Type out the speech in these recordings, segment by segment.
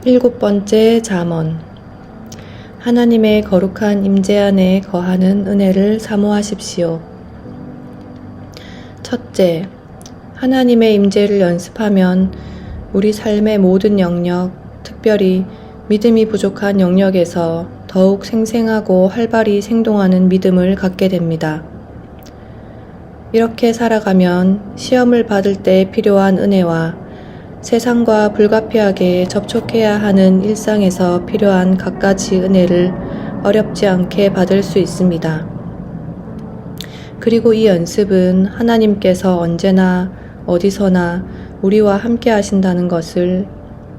7번째 잠언. 하나님의 거룩한 임재 안에 거하는 은혜를 사모하십시오. 첫째, 하나님의 임재를 연습하면 우리 삶의 모든 영역, 특별히 믿음이 부족한 영역에서 더욱 생생하고 활발히 생동하는 믿음을 갖게 됩니다. 이렇게 살아가면 시험을 받을 때 필요한 은혜와 세상과 불가피하게 접촉해야 하는 일상에서 필요한 갖가지 은혜를 어렵지 않게 받을 수 있습니다. 그리고 이 연습은 하나님께서 언제나 어디서나 우리와 함께 하신다는 것을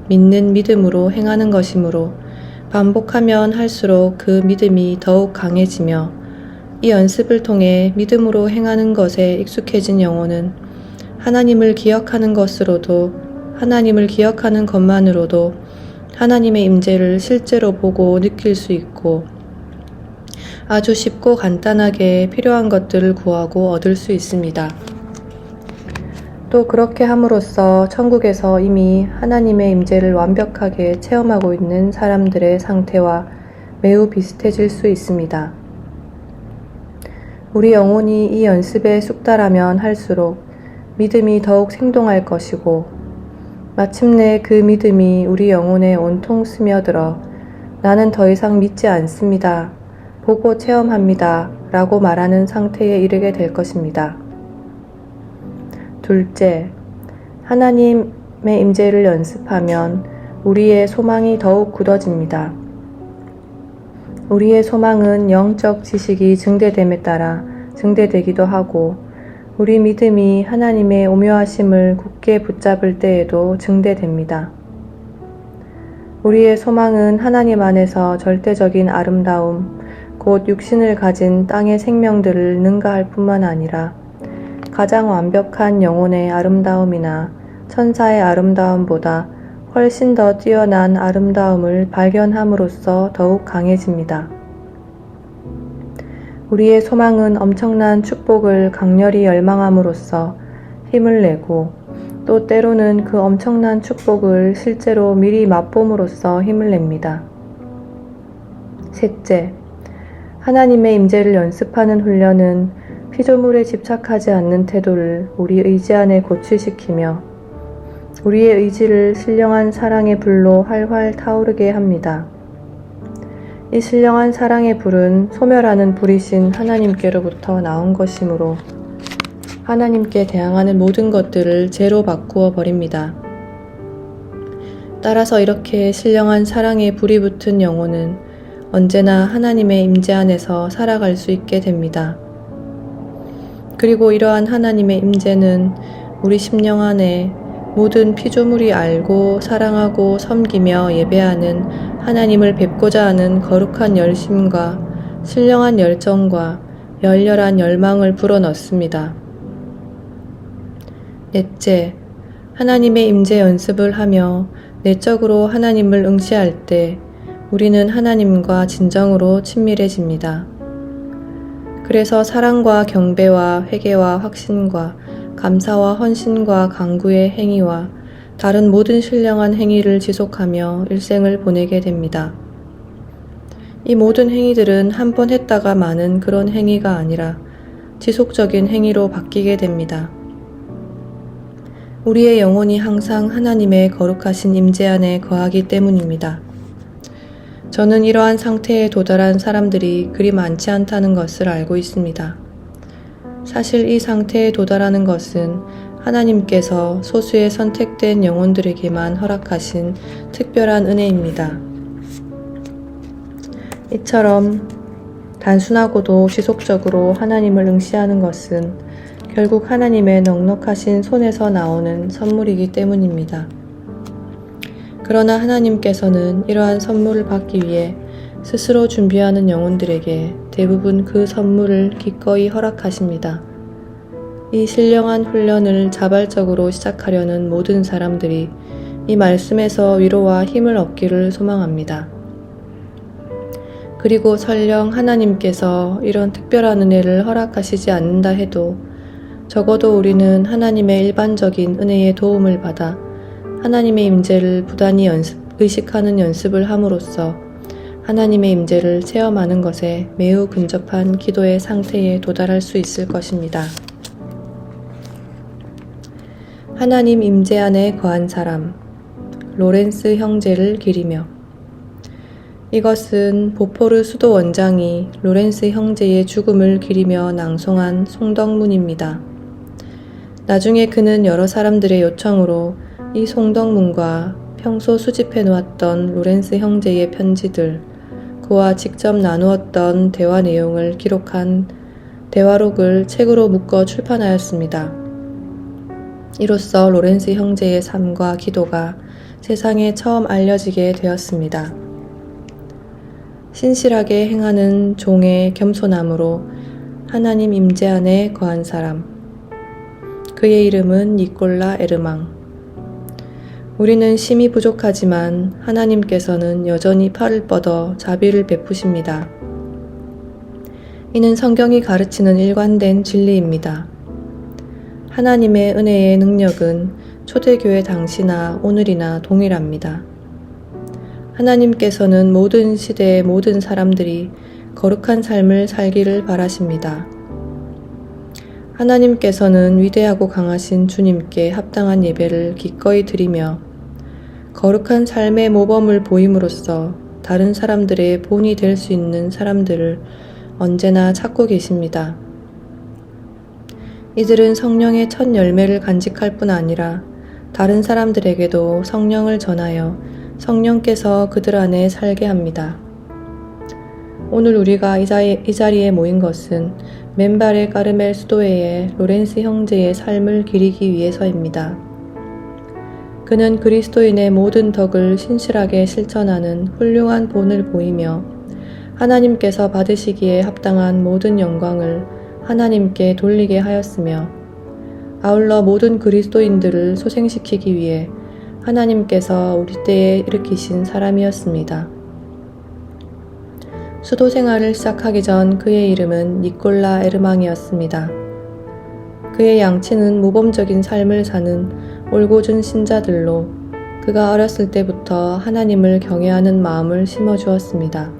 믿는 믿음으로 행하는 것이므로 반복하면 할수록 그 믿음이 더욱 강해지며 이 연습을 통해 믿음으로 행하는 것에 익숙해진 영혼은 하나님을 기억하는 것만으로도 하나님의 임재를 실제로 보고 느낄 수 있고 아주 쉽고 간단하게 필요한 것들을 구하고 얻을 수 있습니다. 또 그렇게 함으로써 천국에서 이미 하나님의 임재를 완벽하게 체험하고 있는 사람들의 상태와 매우 비슷해질 수 있습니다. 우리 영혼이 이 연습에 숙달하면 할수록 믿음이 더욱 생동할 것이고 마침내 그 믿음이 우리 영혼에 온통 스며들어 나는 더 이상 믿지 않습니다. 보고 체험합니다. 라고 말하는 상태에 이르게 될 것입니다. 둘째, 하나님의 임재를 연습하면 우리의 소망이 더욱 굳어집니다. 우리의 소망은 영적 지식이 증대됨에 따라 증대되기도 하고 우리 믿음이 하나님의 오묘하심을 굳게 붙잡을 때에도 증대됩니다. 우리의 소망은 하나님 안에서 절대적인 아름다움, 곧 육신을 가진 땅의 생명들을 능가할 뿐만 아니라 가장 완벽한 영혼의 아름다움이나 천사의 아름다움보다 훨씬 더 뛰어난 아름다움을 발견함으로써 더욱 강해집니다. 우리의 소망은 엄청난 축복을 강렬히 열망함으로써 힘을 내고 또 때로는 그 엄청난 축복을 실제로 미리 맛봄으로써 힘을 냅니다. 셋째, 하나님의 임재를 연습하는 훈련은 피조물에 집착하지 않는 태도를 우리 의지 안에 고취시키며 우리의 의지를 신령한 사랑의 불로 활활 타오르게 합니다. 이 신령한 사랑의 불은 소멸하는 불이신 하나님께로부터 나온 것이므로 하나님께 대항하는 모든 것들을 죄로 바꾸어 버립니다. 따라서 이렇게 신령한 사랑의 불이 붙은 영혼은 언제나 하나님의 임재 안에서 살아갈 수 있게 됩니다. 그리고 이러한 하나님의 임재는 우리 심령 안에 모든 피조물이 알고 사랑하고 섬기며 예배하는 하나님을 뵙고자 하는 거룩한 열심과 신령한 열정과 열렬한 열망을 불어넣습니다. 넷째, 하나님의 임재 연습을 하며 내적으로 하나님을 응시할 때 우리는 하나님과 진정으로 친밀해집니다. 그래서 사랑과 경배와 회개와 확신과 감사와 헌신과 간구의 행위와 다른 모든 신령한 행위를 지속하며 일생을 보내게 됩니다. 이 모든 행위들은 한 번 했다가 마는 그런 행위가 아니라 지속적인 행위로 바뀌게 됩니다. 우리의 영혼이 항상 하나님의 거룩하신 임재 안에 거하기 때문입니다. 저는 이러한 상태에 도달한 사람들이 그리 많지 않다는 것을 알고 있습니다. 사실 이 상태에 도달하는 것은 하나님께서 소수의 선택된 영혼들에게만 허락하신 특별한 은혜입니다. 이처럼 단순하고도 지속적으로 하나님을 응시하는 것은 결국 하나님의 넉넉하신 손에서 나오는 선물이기 때문입니다. 그러나 하나님께서는 이러한 선물을 받기 위해 스스로 준비하는 영혼들에게 대부분 그 선물을 기꺼이 허락하십니다. 이 신령한 훈련을 자발적으로 시작하려는 모든 사람들이 이 말씀에서 위로와 힘을 얻기를 소망합니다. 그리고 설령 하나님께서 이런 특별한 은혜를 허락하시지 않는다 해도 적어도 우리는 하나님의 일반적인 은혜의 도움을 받아 하나님의 임재를 부단히 의식하는 연습을 함으로써 하나님의 임재를 체험하는 것에 매우 근접한 기도의 상태에 도달할 수 있을 것입니다. 하나님 임재 안에 거한 사람, 로렌스 형제를 기리며. 이것은 보포르 수도 원장이 로렌스 형제의 죽음을 기리며 낭송한 송덕문입니다. 나중에 그는 여러 사람들의 요청으로 이 송덕문과 평소 수집해 놓았던 로렌스 형제의 편지들, 그와 직접 나누었던 대화 내용을 기록한 대화록을 책으로 묶어 출판하였습니다. 이로써 로렌스 형제의 삶과 기도가 세상에 처음 알려지게 되었습니다. 신실하게 행하는 종의 겸손함으로 하나님 임재 안에 거한 사람. 그의 이름은 니콜라 에르망. 우리는 심히 부족하지만 하나님께서는 여전히 팔을 뻗어 자비를 베푸십니다. 이는 성경이 가르치는 일관된 진리입니다. 하나님의 은혜의 능력은 초대교회 당시나 오늘이나 동일합니다. 하나님께서는 모든 시대의 모든 사람들이 거룩한 삶을 살기를 바라십니다. 하나님께서는 위대하고 강하신 주님께 합당한 예배를 기꺼이 드리며 거룩한 삶의 모범을 보임으로써 다른 사람들의 본이 될 수 있는 사람들을 언제나 찾고 계십니다. 이들은 성령의 첫 열매를 간직할 뿐 아니라 다른 사람들에게도 성령을 전하여 성령께서 그들 안에 살게 합니다. 오늘 우리가 이 자리에 모인 것은 맨발의 까르멜 수도회의 로렌스 형제의 삶을 기리기 위해서입니다. 그는 그리스도인의 모든 덕을 신실하게 실천하는 훌륭한 본을 보이며 하나님께서 받으시기에 합당한 모든 영광을 하나님께 돌리게 하였으며 아울러 모든 그리스도인들을 소생시키기 위해 하나님께서 우리 때에 일으키신 사람이었습니다. 수도 생활을 시작하기 전 그의 이름은 니콜라 에르망이었습니다. 그의 양친은 모범적인 삶을 사는 올곧은 신자들로 그가 어렸을 때부터 하나님을 경외하는 마음을 심어주었습니다.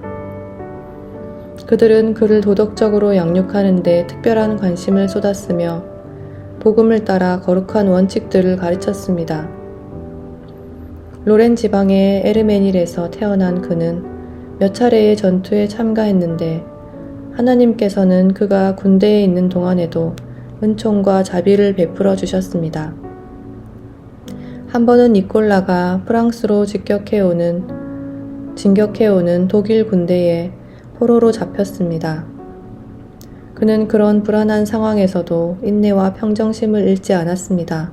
그들은 그를 도덕적으로 양육하는 데 특별한 관심을 쏟았으며 복음을 따라 거룩한 원칙들을 가르쳤습니다. 로렌 지방의 에르메닐에서 태어난 그는 몇 차례의 전투에 참가했는데 하나님께서는 그가 군대에 있는 동안에도 은총과 자비를 베풀어 주셨습니다. 한 번은 니콜라가 프랑스로 진격해오는 독일 군대에 포로로 잡혔습니다. 그는 그런 불안한 상황에서도 인내와 평정심을 잃지 않았습니다.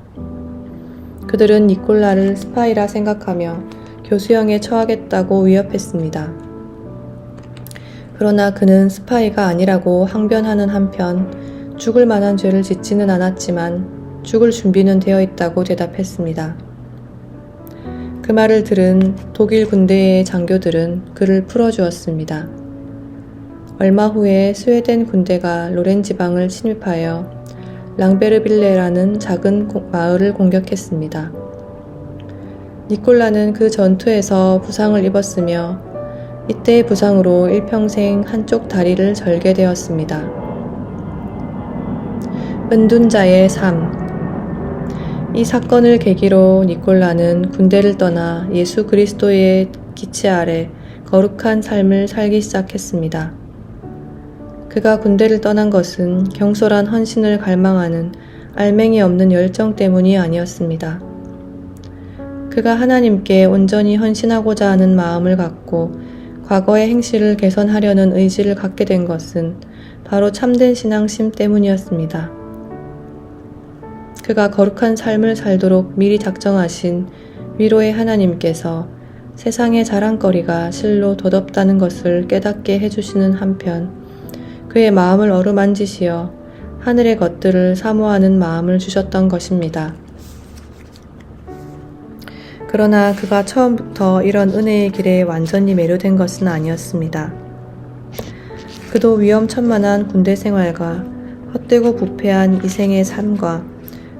그들은 니콜라를 스파이라 생각하며 교수형에 처하겠다고 위협했습니다. 그러나 그는 스파이가 아니라고 항변하는 한편 죽을 만한 죄를 짓지는 않았지만 죽을 준비는 되어 있다고 대답했습니다. 그 말을 들은 독일 군대의 장교들은 그를 풀어주었습니다. 얼마 후에 스웨덴 군대가 로렌 지방을 침입하여 랑베르빌레라는 작은 마을을 공격했습니다. 니콜라는 그 전투에서 부상을 입었으며 이때의 부상으로 일평생 한쪽 다리를 절게 되었습니다. 은둔자의 삶. 이 사건을 계기로 니콜라는 군대를 떠나 예수 그리스도의 기치 아래 거룩한 삶을 살기 시작했습니다. 그가 군대를 떠난 것은 경솔한 헌신을 갈망하는 알맹이 없는 열정 때문이 아니었습니다. 그가 하나님께 온전히 헌신하고자 하는 마음을 갖고 과거의 행실을 개선하려는 의지를 갖게 된 것은 바로 참된 신앙심 때문이었습니다. 그가 거룩한 삶을 살도록 미리 작정하신 위로의 하나님께서 세상의 자랑거리가 실로 덧없다는 것을 깨닫게 해주시는 한편 그의 마음을 어루만지시어 하늘의 것들을 사모하는 마음을 주셨던 것입니다. 그러나 그가 처음부터 이런 은혜의 길에 완전히 매료된 것은 아니었습니다. 그도 위험천만한 군대 생활과 헛되고 부패한 이생의 삶과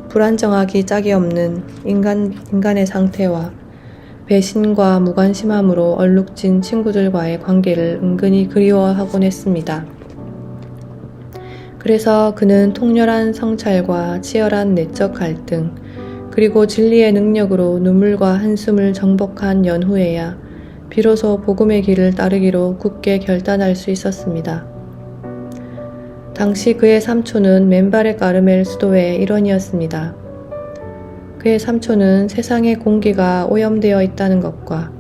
불안정하기 짝이 없는 인간의 상태와 배신과 무관심함으로 얼룩진 친구들과의 관계를 은근히 그리워하곤 했습니다. 그래서 그는 통렬한 성찰과 치열한 내적 갈등, 그리고 진리의 능력으로 눈물과 한숨을 정복한 연후에야 비로소 복음의 길을 따르기로 굳게 결단할 수 있었습니다. 당시 그의 삼촌은 맨발의 까르멜 수도의 일원이었습니다. 그의 삼촌은 세상의 공기가 오염되어 있다는 것과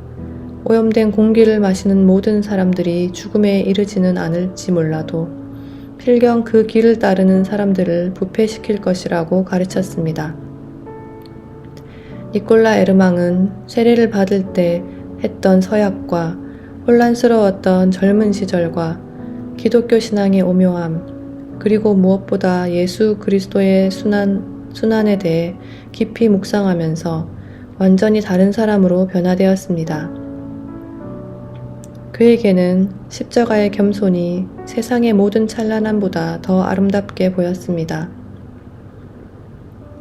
오염된 공기를 마시는 모든 사람들이 죽음에 이르지는 않을지 몰라도 필경 그 길을 따르는 사람들을 부패시킬 것이라고 가르쳤습니다. 니콜라 에르망은 세례를 받을 때 했던 서약과 혼란스러웠던 젊은 시절과 기독교 신앙의 오묘함, 그리고 무엇보다 예수 그리스도의 순환에 대해 깊이 묵상하면서 완전히 다른 사람으로 변화되었습니다. 그에게는 십자가의 겸손이 세상의 모든 찬란함보다 더 아름답게 보였습니다.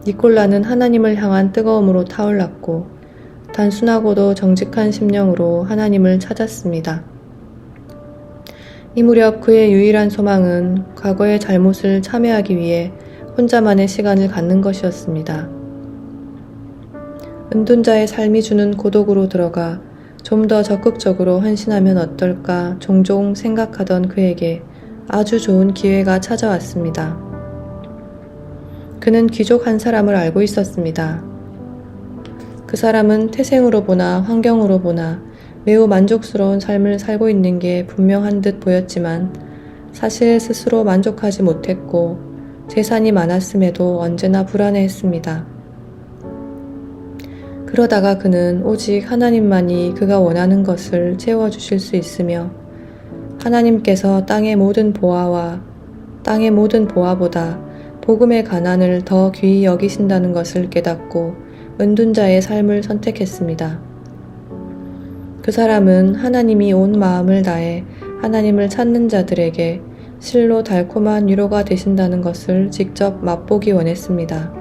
니콜라는 하나님을 향한 뜨거움으로 타올랐고 단순하고도 정직한 심령으로 하나님을 찾았습니다. 이 무렵 그의 유일한 소망은 과거의 잘못을 참회하기 위해 혼자만의 시간을 갖는 것이었습니다. 은둔자의 삶이 주는 고독으로 들어가 좀 더 적극적으로 헌신하면 어떨까 종종 생각하던 그에게 아주 좋은 기회가 찾아왔습니다. 그는 귀족 한 사람을 알고 있었습니다. 그 사람은 태생으로 보나 환경으로 보나 매우 만족스러운 삶을 살고 있는 게 분명한 듯 보였지만 사실 스스로 만족하지 못했고 재산이 많았음에도 언제나 불안해했습니다. 그러다가 그는 오직 하나님만이 그가 원하는 것을 채워주실 수 있으며 하나님께서 땅의 모든 보화보다 복음의 가난을 더 귀히 여기신다는 것을 깨닫고 은둔자의 삶을 선택했습니다. 그 사람은 하나님이 온 마음을 다해 하나님을 찾는 자들에게 실로 달콤한 위로가 되신다는 것을 직접 맛보기 원했습니다.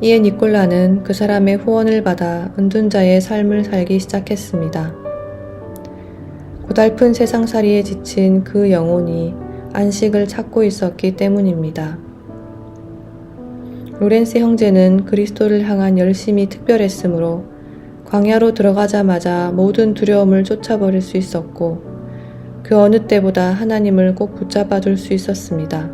이에 니콜라는 그 사람의 후원을 받아 은둔자의 삶을 살기 시작했습니다. 고달픈 세상살이에 지친 그 영혼이 안식을 찾고 있었기 때문입니다. 로렌스 형제는 그리스도를 향한 열심이 특별했으므로 광야로 들어가자마자 모든 두려움을 쫓아버릴 수 있었고 그 어느 때보다 하나님을 꼭 붙잡아 둘 수 있었습니다.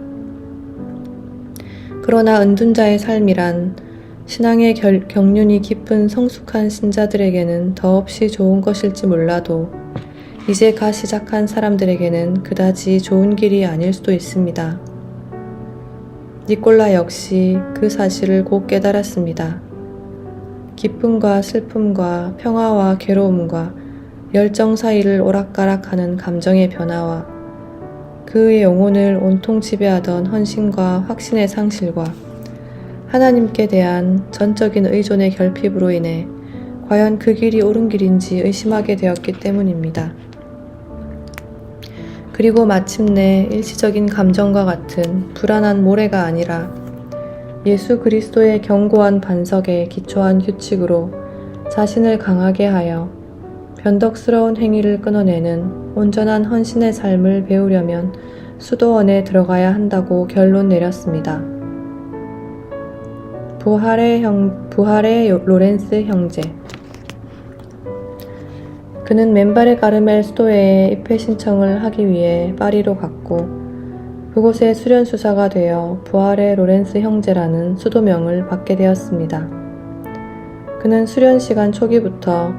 그러나 은둔자의 삶이란 신앙의 경륜이 깊은 성숙한 신자들에게는 더없이 좋은 것일지 몰라도 이제 가 시작한 사람들에게는 그다지 좋은 길이 아닐 수도 있습니다. 니콜라 역시 그 사실을 곧 깨달았습니다. 기쁨과 슬픔과 평화와 괴로움과 열정 사이를 오락가락하는 감정의 변화와 그의 영혼을 온통 지배하던 헌신과 확신의 상실과 하나님께 대한 전적인 의존의 결핍으로 인해 과연 그 길이 옳은 길인지 의심하게 되었기 때문입니다. 그리고 마침내 일시적인 감정과 같은 불안한 모래가 아니라 예수 그리스도의 견고한 반석에 기초한 규칙으로 자신을 강하게 하여 변덕스러운 행위를 끊어내는 온전한 헌신의 삶을 배우려면 수도원에 들어가야 한다고 결론 내렸습니다. 부활의 로렌스 형제. 그는 맨발의 까르멜 수도회에 입회 신청을 하기 위해 파리로 갔고 그곳에 수련수사가 되어 부활의 로렌스 형제라는 수도명을 받게 되었습니다. 그는 수련 시간 초기부터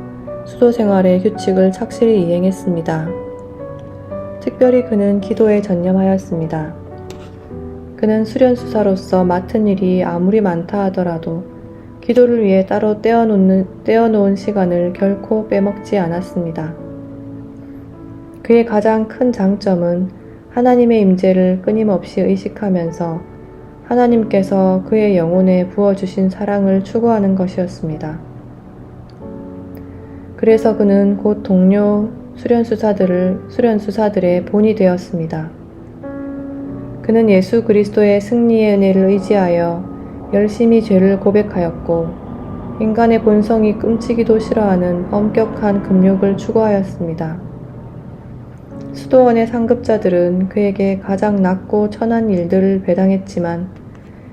수도 생활의 규칙을 착실히 이행했습니다. 특별히 그는 기도에 전념하였습니다. 그는 수련수사로서 맡은 일이 아무리 많다 하더라도 기도를 위해 따로 떼어놓은 시간을 결코 빼먹지 않았습니다. 그의 가장 큰 장점은 하나님의 임재를 끊임없이 의식하면서 하나님께서 그의 영혼에 부어주신 사랑을 추구하는 것이었습니다. 그래서 그는 곧 동료 수련수사들의 본이 되었습니다. 그는 예수 그리스도의 승리의 은혜를 의지하여 열심히 죄를 고백하였고 인간의 본성이 끔찍이도 싫어하는 엄격한 금욕을 추구하였습니다. 수도원의 상급자들은 그에게 가장 낮고 천한 일들을 배당했지만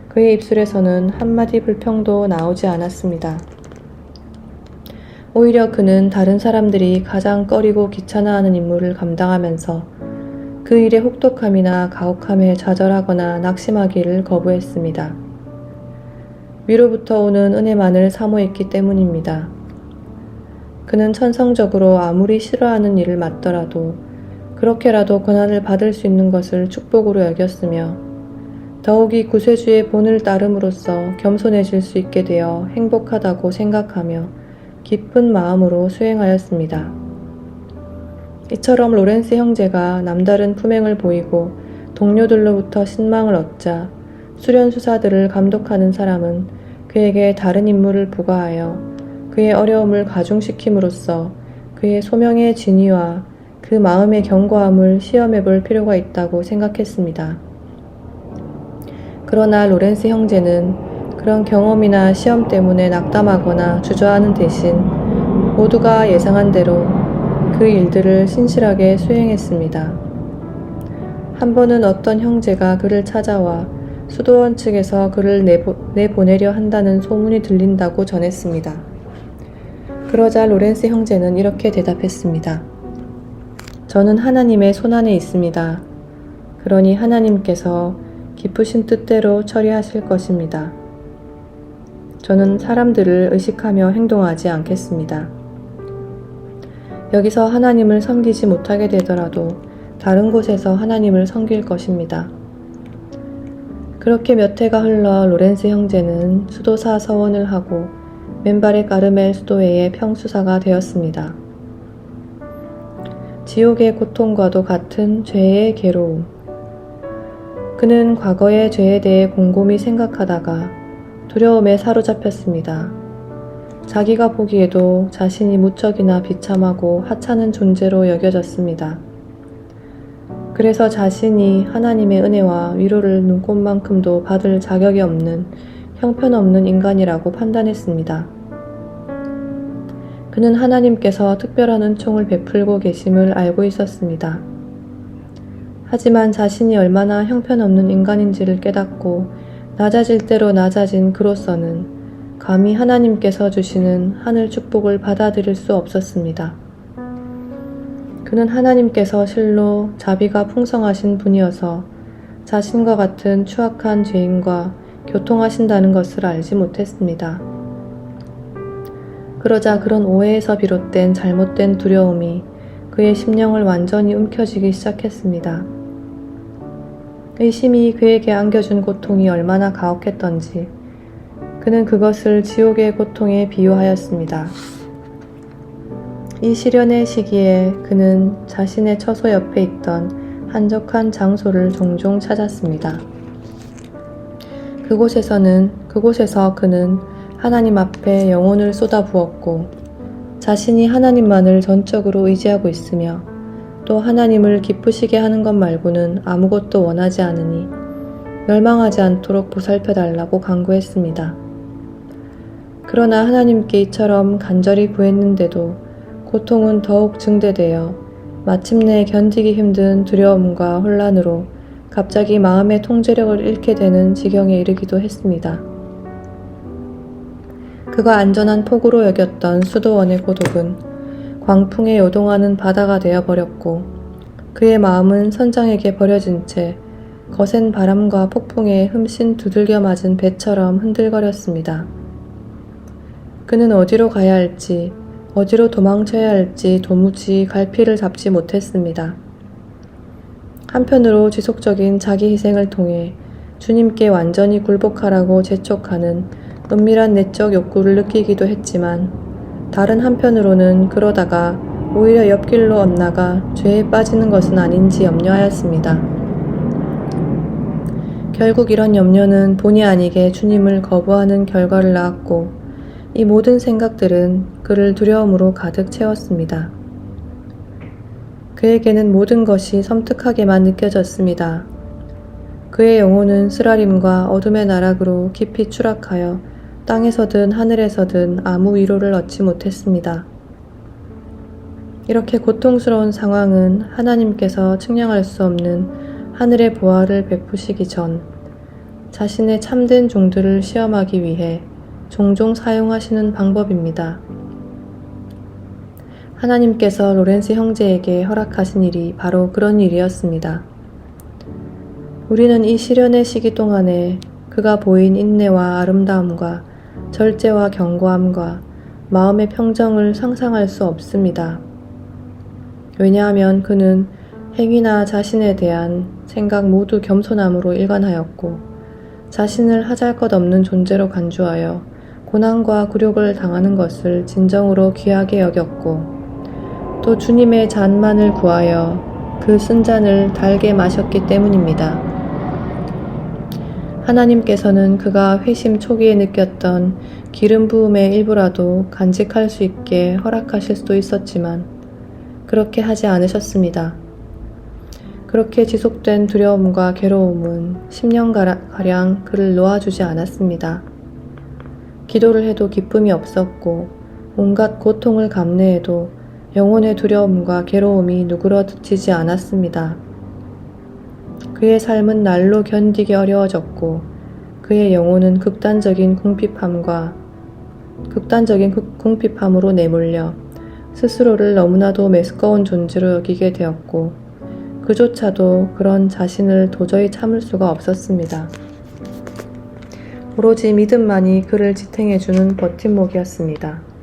그의 입술에서는 한마디 불평도 나오지 않았습니다. 오히려 그는 다른 사람들이 가장 꺼리고 귀찮아하는 임무를 감당하면서 그 일의 혹독함이나 가혹함에 좌절하거나 낙심하기를 거부했습니다. 위로부터 오는 은혜만을 사모했기 때문입니다. 그는 천성적으로 아무리 싫어하는 일을 맡더라도 그렇게라도 고난을 받을 수 있는 것을 축복으로 여겼으며 더욱이 구세주의 본을 따름으로써 겸손해질 수 있게 되어 행복하다고 생각하며 기쁜 마음으로 수행하였습니다. 이처럼 로렌스 형제가 남다른 품행을 보이고 동료들로부터 신망을 얻자 수련수사들을 감독하는 사람은 그에게 다른 임무를 부과하여 그의 어려움을 가중시킴으로써 그의 소명의 진위와 그 마음의 견고함을 시험해 볼 필요가 있다고 생각했습니다. 그러나 로렌스 형제는 그런 경험이나 시험 때문에 낙담하거나 주저하는 대신 모두가 예상한 대로 그 일들을 신실하게 수행했습니다. 한 번은 어떤 형제가 그를 찾아와 수도원 측에서 그를 내보내려 한다는 소문이 들린다고 전했습니다. 그러자 로렌스 형제는 이렇게 대답했습니다. 저는 하나님의 손안에 있습니다. 그러니 하나님께서 기쁘신 뜻대로 처리하실 것입니다. 저는 사람들을 의식하며 행동하지 않겠습니다. 여기서 하나님을 섬기지 못하게 되더라도 다른 곳에서 하나님을 섬길 것입니다. 그렇게 몇 해가 흘러 로렌스 형제는 수도사 서원을 하고 맨발의 까르멜 수도회의 평수사가 되었습니다. 지옥의 고통과도 같은 죄의 괴로움. 그는 과거의 죄에 대해 곰곰이 생각하다가 두려움에 사로잡혔습니다. 자기가 보기에도 자신이 무척이나 비참하고 하찮은 존재로 여겨졌습니다. 그래서 자신이 하나님의 은혜와 위로를 눈꼽만큼도 받을 자격이 없는 형편없는 인간이라고 판단했습니다. 그는 하나님께서 특별한 은총을 베풀고 계심을 알고 있었습니다. 하지만 자신이 얼마나 형편없는 인간인지를 깨닫고 낮아질 대로 낮아진 그로서는 감히 하나님께서 주시는 하늘 축복을 받아들일 수 없었습니다. 그는 하나님께서 실로 자비가 풍성하신 분이어서 자신과 같은 추악한 죄인과 교통하신다는 것을 알지 못했습니다. 그러자 그런 오해에서 비롯된 잘못된 두려움이 그의 심령을 완전히 움켜쥐기 시작했습니다. 의심이 그에게 안겨준 고통이 얼마나 가혹했던지 그는 그것을 지옥의 고통에 비유하였습니다. 이 시련의 시기에 그는 자신의 처소 옆에 있던 한적한 장소를 종종 찾았습니다. 그곳에서 그는 하나님 앞에 영혼을 쏟아부었고 자신이 하나님만을 전적으로 의지하고 있으며 또 하나님을 기쁘시게 하는 것 말고는 아무것도 원하지 않으니 멸망하지 않도록 보살펴달라고 간구했습니다. 그러나 하나님께 이처럼 간절히 구했는데도 고통은 더욱 증대되어 마침내 견디기 힘든 두려움과 혼란으로 갑자기 마음의 통제력을 잃게 되는 지경에 이르기도 했습니다. 그가 안전한 폭우로 여겼던 수도원의 고독은 광풍에 요동하는 바다가 되어버렸고 그의 마음은 선장에게 버려진 채 거센 바람과 폭풍에 흠씬 두들겨 맞은 배처럼 흔들거렸습니다. 그는 어디로 가야 할지 어디로 도망쳐야 할지 도무지 갈피를 잡지 못했습니다. 한편으로 지속적인 자기 희생을 통해 주님께 완전히 굴복하라고 재촉하는 은밀한 내적 욕구를 느끼기도 했지만 다른 한편으로는 그러다가 오히려 옆길로 엇나가 죄에 빠지는 것은 아닌지 염려하였습니다. 결국 이런 염려는 본의 아니게 주님을 거부하는 결과를 낳았고 이 모든 생각들은 그를 두려움으로 가득 채웠습니다. 그에게는 모든 것이 섬뜩하게만 느껴졌습니다. 그의 영혼은 쓰라림과 어둠의 나락으로 깊이 추락하여 땅에서든 하늘에서든 아무 위로를 얻지 못했습니다. 이렇게 고통스러운 상황은 하나님께서 측량할 수 없는 하늘의 보화를 베푸시기 전 자신의 참된 종들을 시험하기 위해 종종 사용하시는 방법입니다. 하나님께서 로렌스 형제에게 허락하신 일이 바로 그런 일이었습니다. 우리는 이 시련의 시기 동안에 그가 보인 인내와 아름다움과 절제와 견고함과 마음의 평정을 상상할 수 없습니다. 왜냐하면 그는 행위나 자신에 대한 생각 모두 겸손함으로 일관하였고 자신을 하잘것없는 존재로 간주하여 고난과 굴욕을 당하는 것을 진정으로 귀하게 여겼고 또 주님의 잔만을 구하여 그 쓴 잔을 달게 마셨기 때문입니다. 하나님께서는 그가 회심 초기에 느꼈던 기름 부음의 일부라도 간직할 수 있게 허락하실 수도 있었지만 그렇게 하지 않으셨습니다. 그렇게 지속된 두려움과 괴로움은 10년가량 그를 놓아주지 않았습니다. 기도를 해도 기쁨이 없었고 온갖 고통을 감내해도 영혼의 두려움과 괴로움이 누그러지지 않았습니다. 그의 삶은 날로 견디기 어려워졌고 그의 영혼은 극단적인 궁핍함으로 내몰려 스스로를 너무나도 메스꺼운 존재로 여기게 되었고 그조차도 그런 자신을 도저히 참을 수가 없었습니다. 오로지 믿음만이 그를 지탱해주는 버팀목이었습니다.